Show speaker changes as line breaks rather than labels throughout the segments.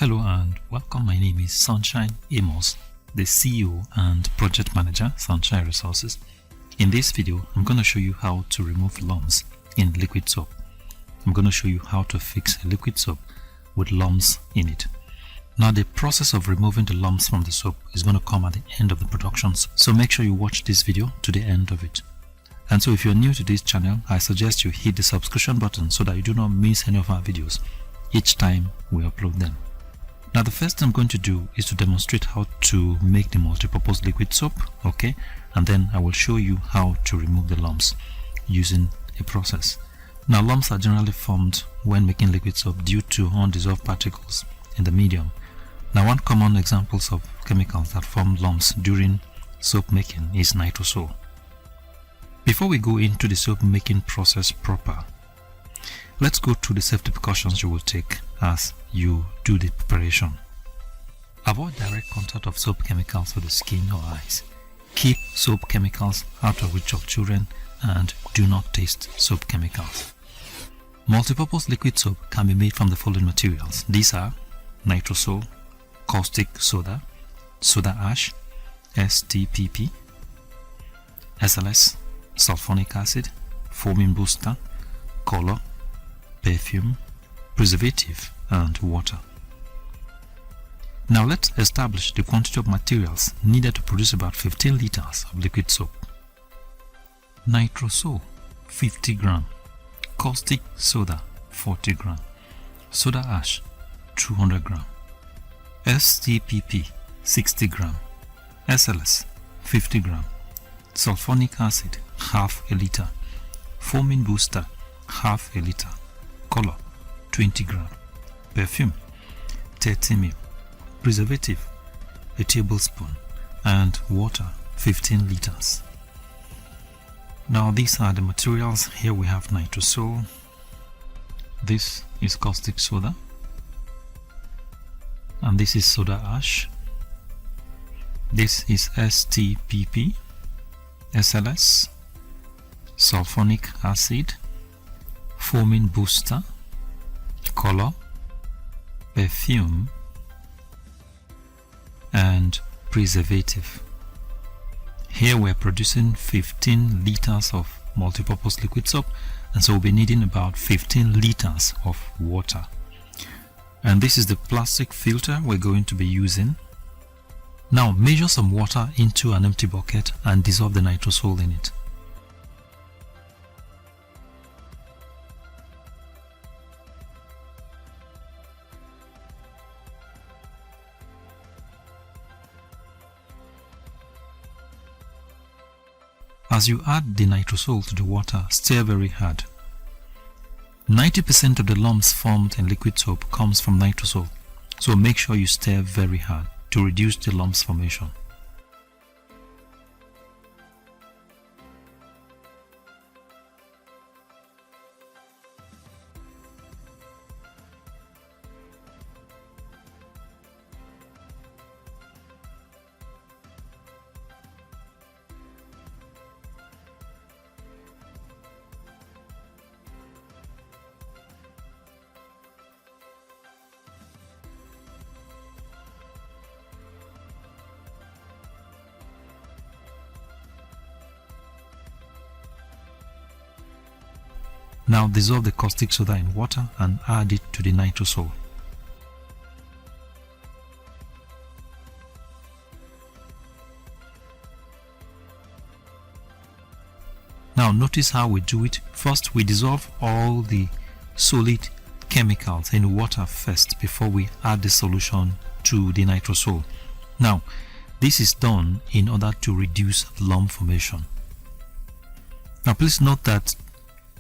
Hello and welcome. My name is Sunshine Amos, the CEO and Project Manager, Sunshine Resources. In this video, I'm going to show you how to remove lumps in liquid soap. I'm going to show you how to fix a liquid soap with lumps in it. Now, the process of removing the lumps from the soap is going to come at the end of the production, so make sure you watch this video to the end of it. And so if you're new to this channel, I suggest you hit the subscription button so that you do not miss any of our videos each time we upload them. Now, the first thing I'm going to do is to demonstrate how to make the multi-purpose liquid soap, okay? And then I will show you how to remove the lumps using a process. Now, lumps are generally formed when making liquid soap due to undissolved particles in the medium. Now, one common example of chemicals that form lumps during soap making is nitroso. Before we go into the soap making process proper, let's go through the safety precautions you will take as you do the preparation. Avoid direct contact of soap chemicals with the skin or eyes. Keep soap chemicals out of reach of children and do not taste soap chemicals. Multipurpose liquid soap can be made from the following materials. These are nitroso, caustic soda, soda ash, STPP, SLS, sulfonic acid, foaming booster, color, perfume, preservative, and water. Now let's establish the quantity of materials needed to produce about 15 liters of liquid soap. Nitroso 50 gram, caustic soda 40 gram, soda ash 200 gram, STPP 60 gram, SLS 50 gram, sulfonic acid half a liter, foaming booster half a liter, color 20 gram, perfume 30 ml, preservative a tablespoon, and water 15 liters. Now these are the materials. Here we have nitroso, this is caustic soda, and this is soda ash, this is STPP, SLS, sulfonic acid, foaming booster, color, perfume, and preservative. Here we're producing 15 liters of multipurpose liquid soap, and so we'll be needing about 15 liters of water. And this is the plastic filter we're going to be using. Now measure some water into an empty bucket and dissolve the nitrosol in it. As you add the nitrosol to the water, stir very hard. 90% of the lumps formed in liquid soap comes from nitrosol, so make sure you stir very hard to reduce the lumps formation. Now dissolve the caustic soda in water and add it to the nitrosol. Now notice how we do it. First we dissolve all the solid chemicals in water first before we add the solution to the nitrosol. Now this is done in order to reduce lump formation. Now please note that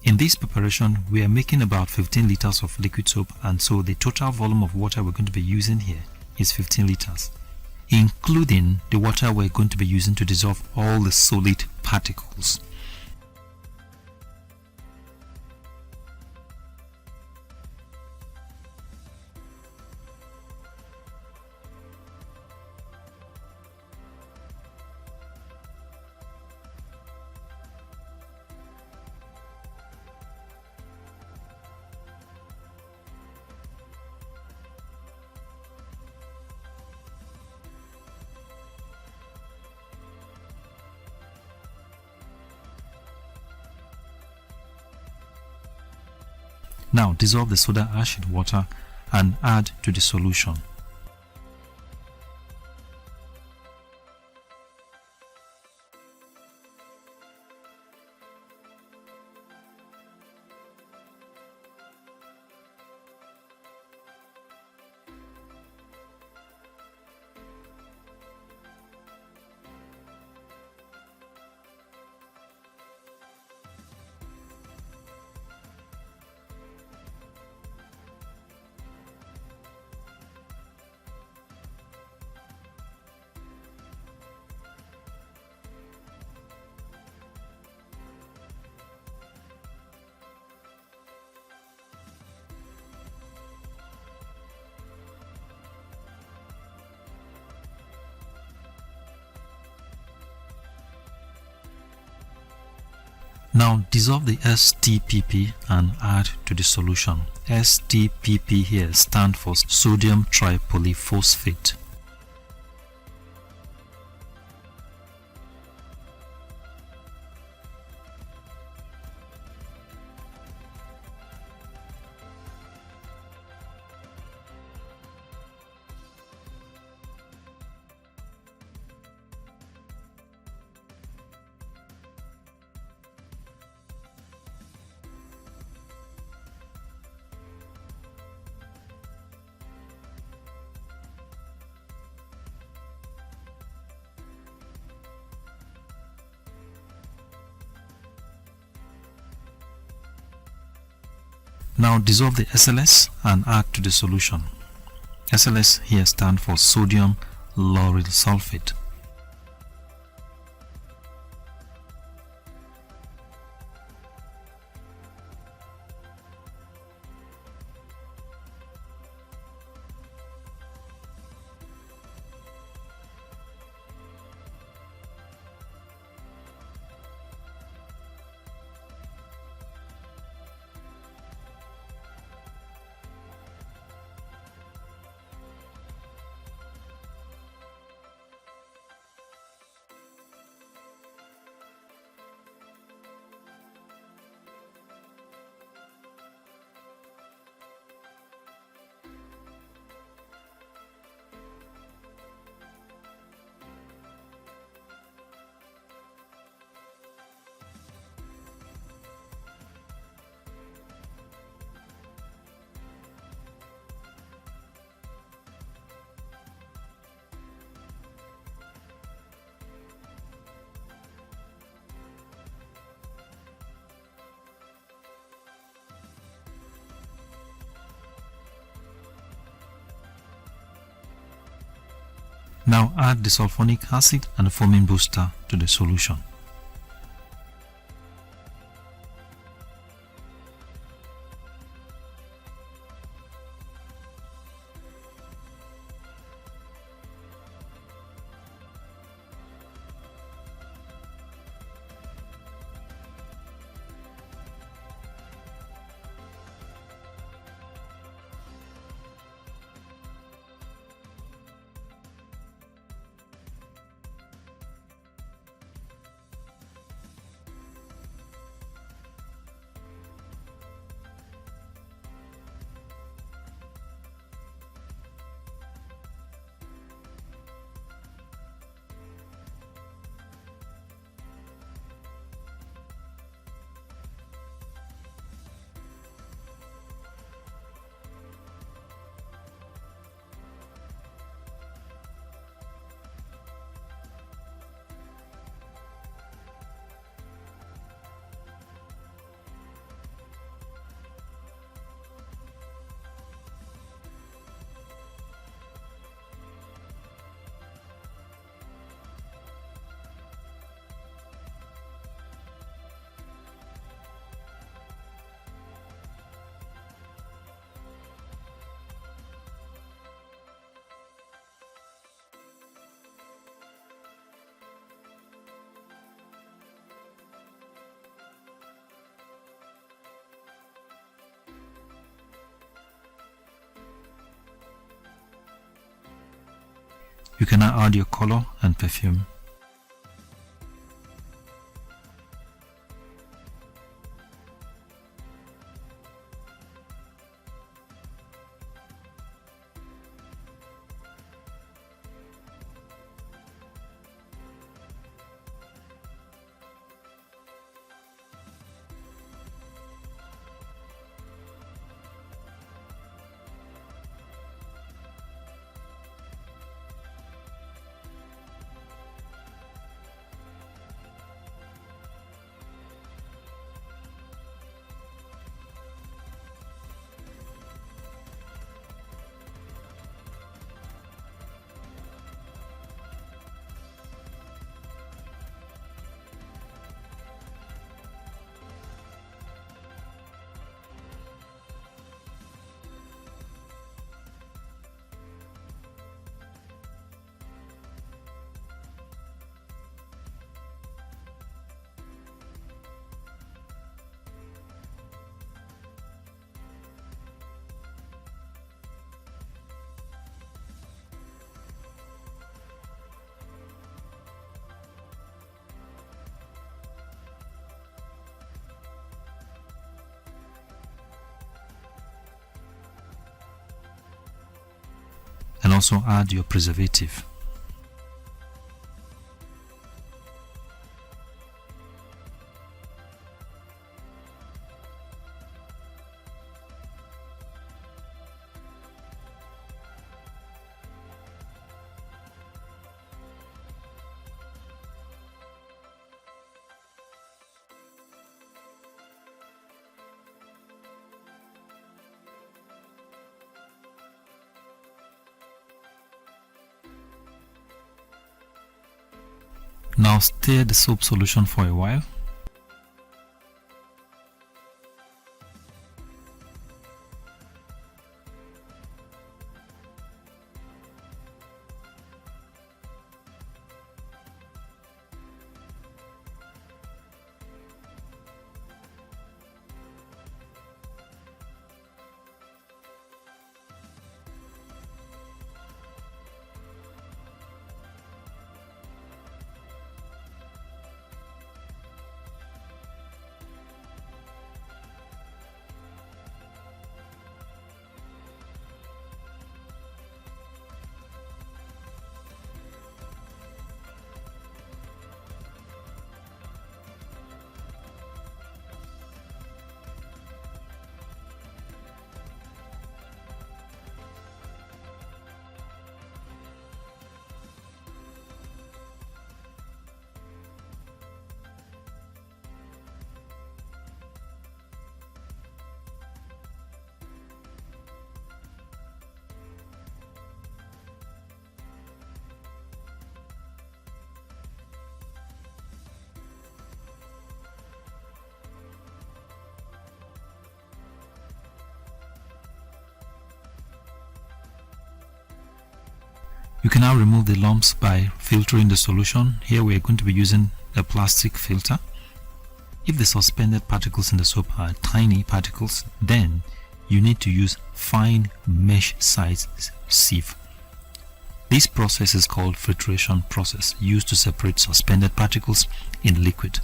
In this preparation, we are making about 15 liters of liquid soap, and so the total volume of water we're going to be using here is 15 liters, including the water we're going to be using to dissolve all the solid particles. Now dissolve the soda ash in water and add to the solution. Now dissolve the STPP and add to the solution. STPP here stands for sodium tripolyphosphate. Now dissolve the SLS and add to the solution. SLS here stands for sodium lauryl sulfate. Now add the sulfonic acid and the foaming booster to the solution. You can now add your color and perfume. And also add your preservative. Now stir the soap solution for a while. You can now remove the lumps by filtering the solution. Here we are going to be using a plastic filter. If the suspended particles in the soap are tiny particles, then you need to use fine mesh size sieve. This process is called filtration process, used to separate suspended particles in liquid.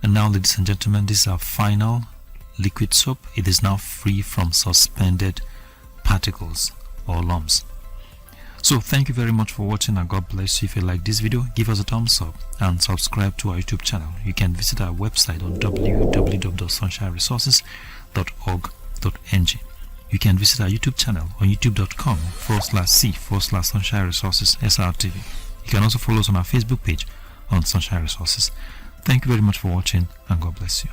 And now, ladies and gentlemen, this is our final liquid soap. It is now free from suspended particles or lumps. So thank you very much for watching, and God bless you. If you like this video, give us a thumbs up and subscribe to our YouTube channel. You can visit our website on www.sunshineresources.org.ng. You can visit our YouTube channel on youtube.com/c/Sunshine Resources SRTV. You can also follow us on our Facebook page on Sunshine Resources. Thank you very much for watching, and God bless you.